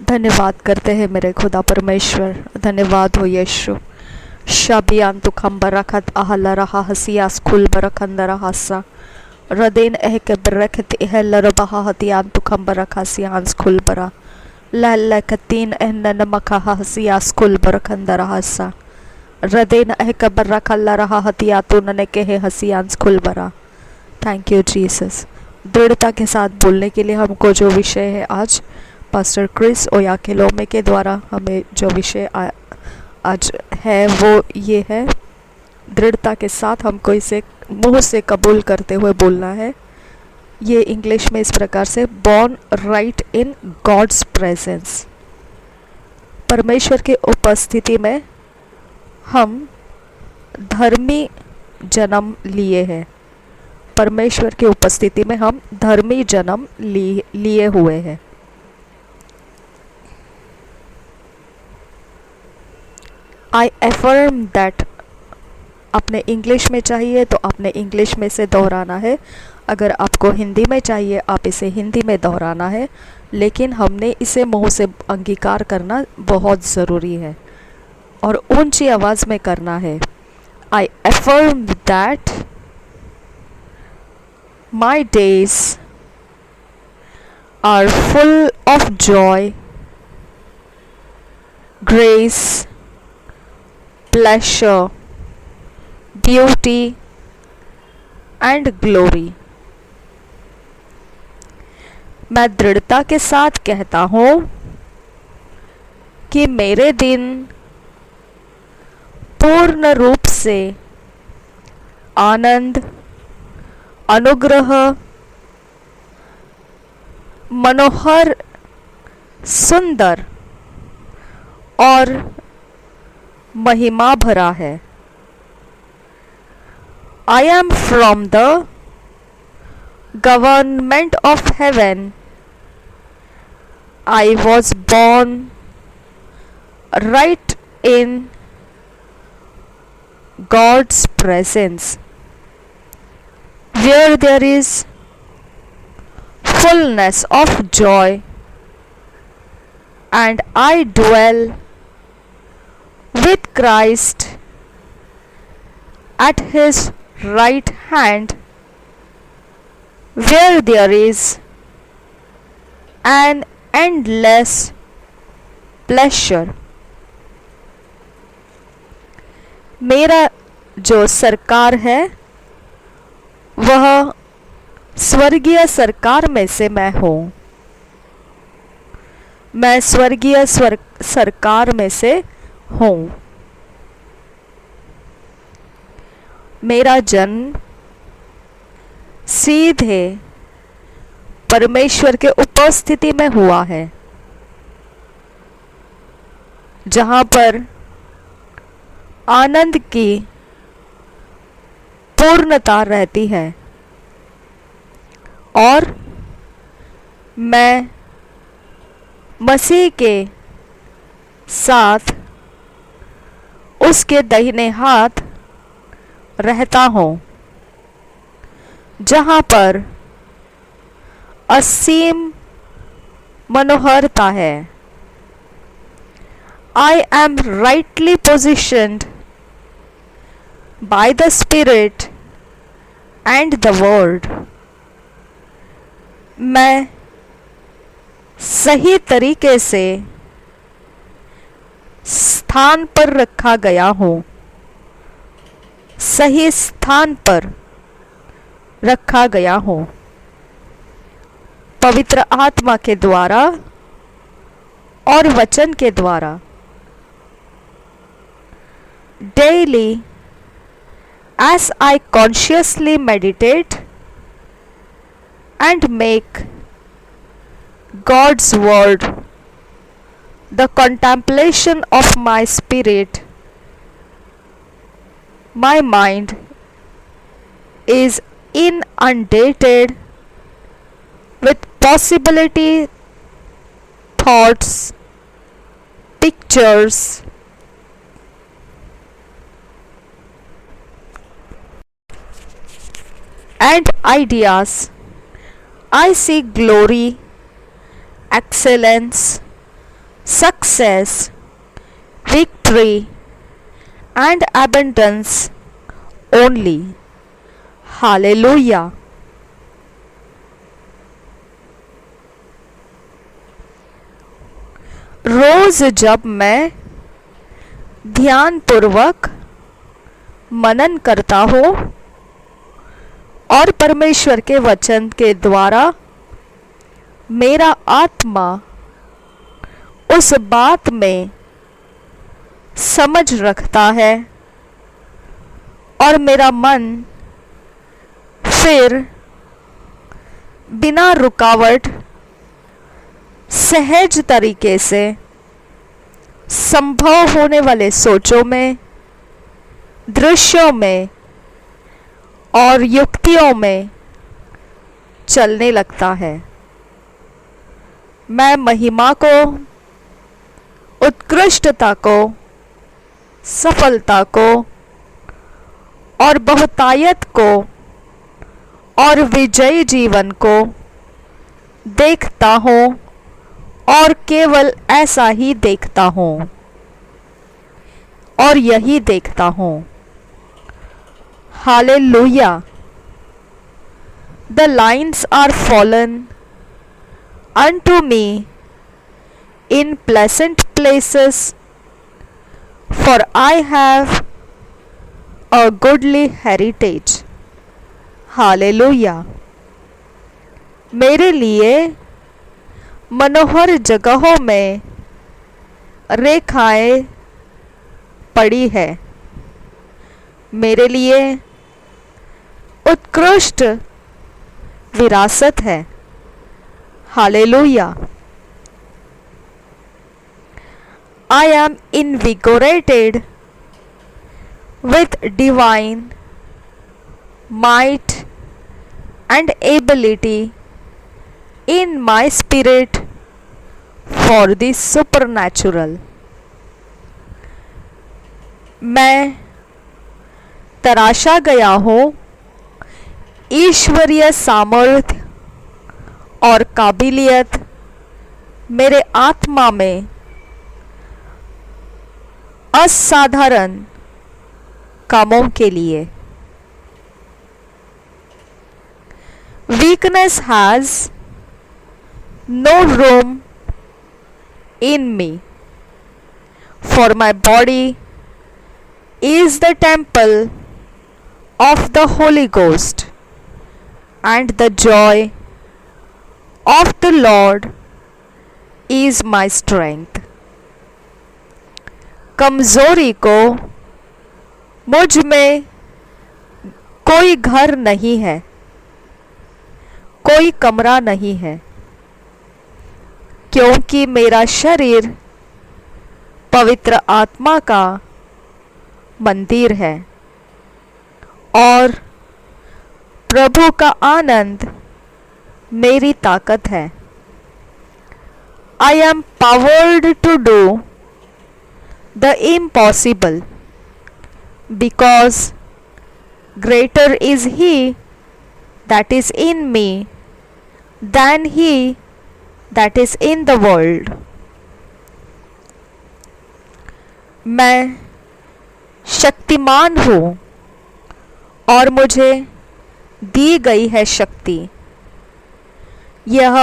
धन्यवाद करते हैं मेरे खुदा परमेश्वर। धन्यवाद हो यीशु। शाबियान तो खम्बर रखत आहला रहा हसिया स्कूल बरखंद रहा सा रदेन एह के बरखत एह लरबहा हतियान तो खम्बर रखा सियान स्कूल बरा लाल कतीन एहन नमका हसिया स्कूल बरखंद रहा सा रदेन एह के बरखल्ला रहा हतिया तो नने के हसियान स्कूल बरा। Thank you Jesus. दृढ़ता के साथ बोलने के लिए हमको जो विषय है आज पास्टर क्रिस ओयाकेलोमे के द्वारा हमें जो विषय आज है वो ये है, दृढ़ता के साथ हमको इसे मुंह से कबूल करते हुए बोलना है। ये इंग्लिश में इस प्रकार से born right in God's presence. परमेश्वर की उपस्थिति में हम धर्मी जन्म लिए हैं। परमेश्वर की उपस्थिति में हम धर्मी जन्म लिए हुए हैं। आई एफर्म दैट अपने इंग्लिश में चाहिए तो अपने इंग्लिश में से दोहराना है। अगर आपको हिंदी में चाहिए आप इसे हिंदी में दोहराना है, लेकिन हमने इसे मुंह से अंगीकार करना बहुत ज़रूरी है और ऊंची आवाज़ में करना है। I affirm that my days are full of joy, grace, pleasure, beauty and glory। मैं दृढ़ता के साथ कहता हूँ कि मेरे दिन पूर्ण रूप से आनंद, अनुग्रह, मनोहर, सुंदर और महिमा भरा है। I am from the government of heaven. I was born right in God's presence, where there is fullness of joy, and I dwell with Christ at his right hand, where there is an endless pleasure। मेरा जो सरकार है वह स्वर्गीय सरकार में से मैं हूँ। मैं स्वर्गीय सरकार में से हूँ। मेरा जन्म सीधे परमेश्वर के उपस्थिति में हुआ है, जहाँ पर आनंद की पूर्णता रहती है और मैं मसीह के साथ उसके दाहिने हाथ रहता हूँ, जहाँ पर असीम मनोहरता है। I am rightly positioned by the Spirit and the Word। मैं सही तरीके से स्थान पर रखा गया हूँ, सही स्थान पर रखा गया हूँ पवित्र आत्मा के द्वारा और वचन के द्वारा। Daily, as I consciously meditate and make God's word the contemplation of my spirit, my mind is inundated with possibility, thoughts, pictures, and ideas. I see glory, excellence, success, victory, and abundance only. Hallelujah. रोज जब मैं ध्यान पूर्वक मनन करता हूँ और परमेश्वर के वचन के द्वारा मेरा आत्मा उस बात में समझ रखता है और मेरा मन फिर बिना रुकावट सहज तरीके से संभव होने वाले सोचों में, दृश्यों में और युक्तियों में चलने लगता है। मैं महिमा को, उत्कृष्टता को, सफलता को और बहुतायत को और विजयी जीवन को देखता हूँ और केवल ऐसा ही देखता हूँ और यही देखता हूँ। Hallelujah. The lines are fallen unto me in pleasant places, for I have a goodly heritage. Hallelujah. मेरे लिए मनोहर जगहों में रेखाएं पड़ी है। मेरे लिए उत्कृष्ट विरासत है। Hallelujah. I am invigorated with divine might and ability in my spirit for the supernatural. मैं तराशा गया हूँ ईश्वरीय सामर्थ्य और काबिलियत मेरे आत्मा में असाधारण कामों के लिए। Weakness has no room in me, for my body is the temple of the Holy Ghost, and the joy of the Lord is my strength. कमजोरी को मुझ में कोई घर नहीं है, कोई कमरा नहीं है, क्योंकि मेरा शरीर पवित्र आत्मा का मंदिर है और प्रभु का आनंद मेरी ताकत है। I am powered to do the impossible because greater is He that is in me than he that is in the world. मैं शक्तिमान हूँ और मुझे दी गई है शक्ति यह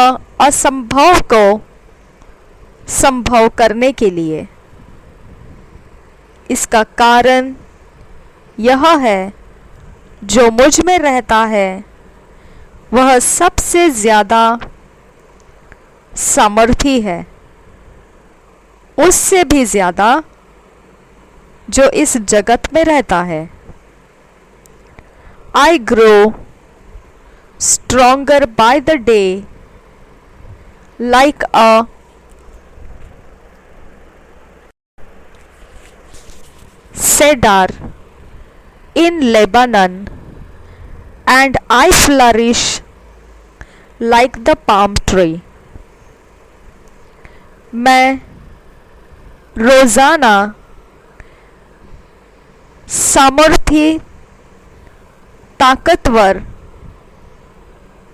असंभव को संभव करने के लिए। इसका कारण यह है जो मुझ में रहता है वह सबसे ज़्यादा सामर्थी है, उससे भी ज़्यादा जो इस जगत में रहता है। I grow stronger by the day like a cedar in Lebanon, and I flourish like the palm tree. मैं रोज़ाना सामर्थी ताकतवर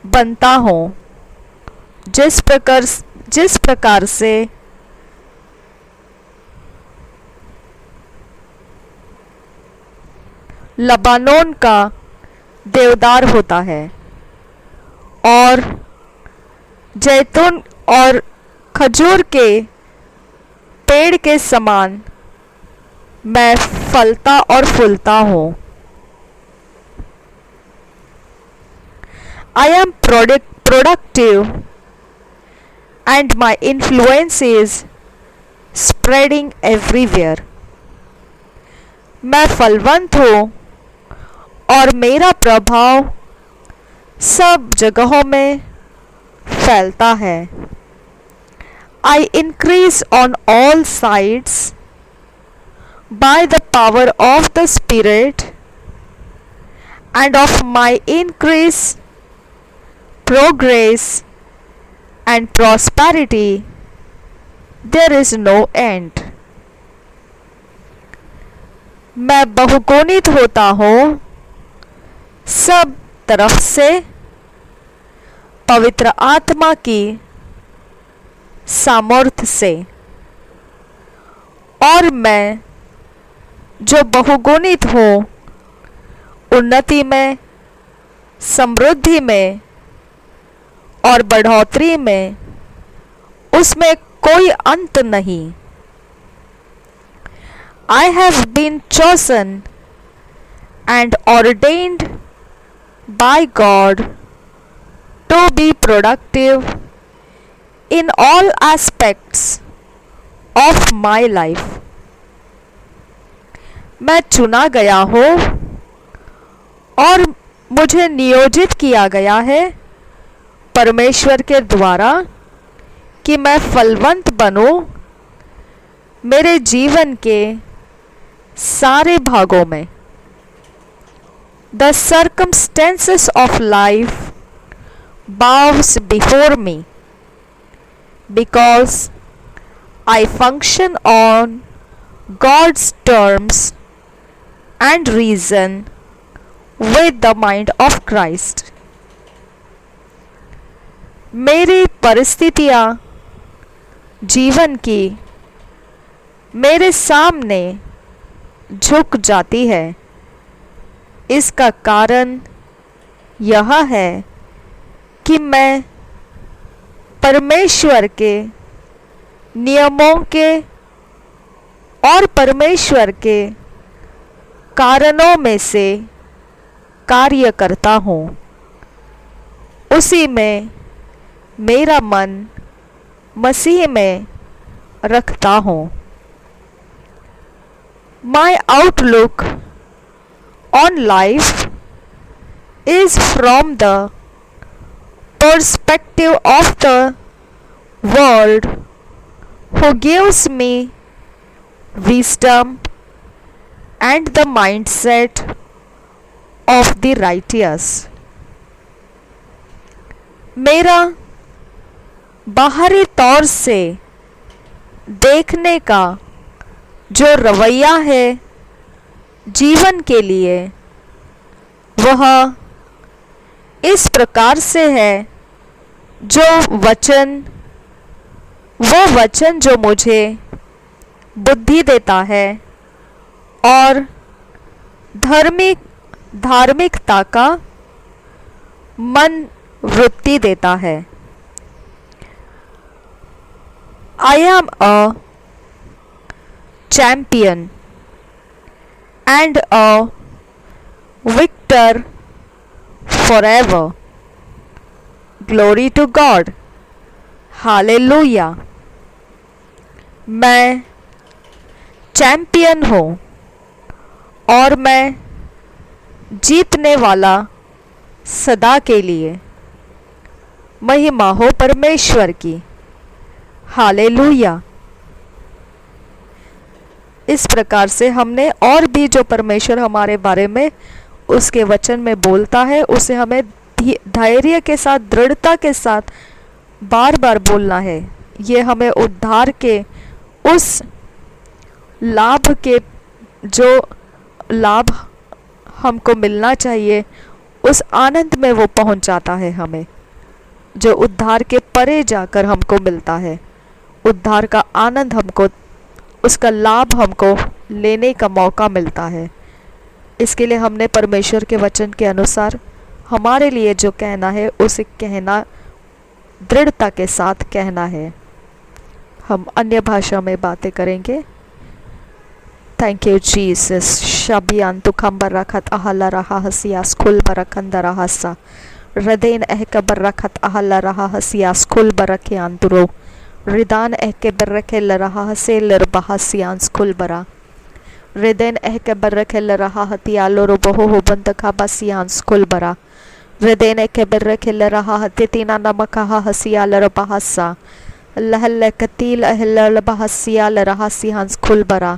बनता हूँ जिस प्रकार से लबानोन का देवदार होता है और जैतून और खजूर के पेड़ के समान मैं फलता और फूलता हूँ। I am productive and my influence is spreading everywhere. मैं फलवंत हूँ और मेरा प्रभाव सब जगहों में फैलता है। I increase on all sides by the power of the Spirit, and of my increase, progress and prosperity there is no end. मैं बहुगुणित होता हूँ सब तरफ से पवित्र आत्मा की सामर्थ्य से, और मैं जो बहुगुणित हूँ उन्नति में, समृद्धि में और बढ़ोतरी में, उसमें कोई अंत नहीं। I have been chosen and ordained by God to be productive in all aspects of my life. मैं चुना गया हूँ और मुझे नियोजित किया गया है परमेश्वर के द्वारा कि मैं फलवंत बनूं मेरे जीवन के सारे भागों में। The circumstances of life bows before me because I function on God's terms and reason with the mind of Christ. मेरी परिस्थितियाँ जीवन की मेरे सामने झुक जाती है। इसका कारण यह है कि मैं परमेश्वर के नियमों के और परमेश्वर के कारणों में से कार्य करता हूँ। उसी में मेरा मन मसीह में रखता हूँ। My outlook on life is from the perspective of the world who gives me wisdom and the mindset of the righteous. मेरा बाहरी तौर से देखने का जो रवैया है जीवन के लिए वह इस प्रकार से है वो वचन जो मुझे बुद्धि देता है और धार्मिकता का मन वृत्ति देता है। I am a champion and a victor forever. Glory to God. Hallelujah. मैं चैंपियन हूँ और मैं जीतने वाला सदा के लिए। महिमा हो परमेश्वर की। हालेलुया। इस प्रकार से हमने और भी जो परमेश्वर हमारे बारे में उसके वचन में बोलता है उसे हमें धैर्य के साथ, दृढ़ता के साथ बार बार बोलना है। ये हमें उद्धार के उस लाभ के जो लाभ हमको मिलना चाहिए उस आनंद में वो पहुंचाता है हमें, जो उद्धार के परे जाकर हमको मिलता है। उद्धार का आनंद हमको, उसका लाभ हमको लेने का मौका मिलता है। इसके लिए हमने परमेश्वर के वचन के अनुसार हमारे लिए जो कहना है उसे कहना, दृढ़ता के साथ कहना है। हम अन्य भाषा में बातें करेंगे। Thank you Jesus. शबियान तु खंबर रखत अहला रहा हसियास खुल बरखंदर हसा रदेन एह कबर रखत अहला रहा हसियास खुल बरखे अंतरो रिदान एह के बरखे ल रहा हसे लर बहसियांस खुल बरा रिदेन एह के बरखे ल रहा हतियालो रो बहो हो बंद खाबा सियांस खुल बरा रिदेन एह के बरखे ल रहा हति तीना नमक हा हसिया लर बहसा लहल कतील अहल बहसिया ल रहा सियांस खुल बरा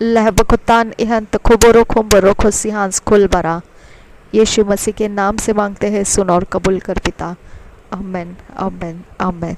लहबकुतान इहंत खुबरो खुम्बरो खुशिहांस खुल बरा। यीशु मसीह के नाम से मांगते हैं, सुन और कबूल कर पिता। आमेन आमेन आमेन।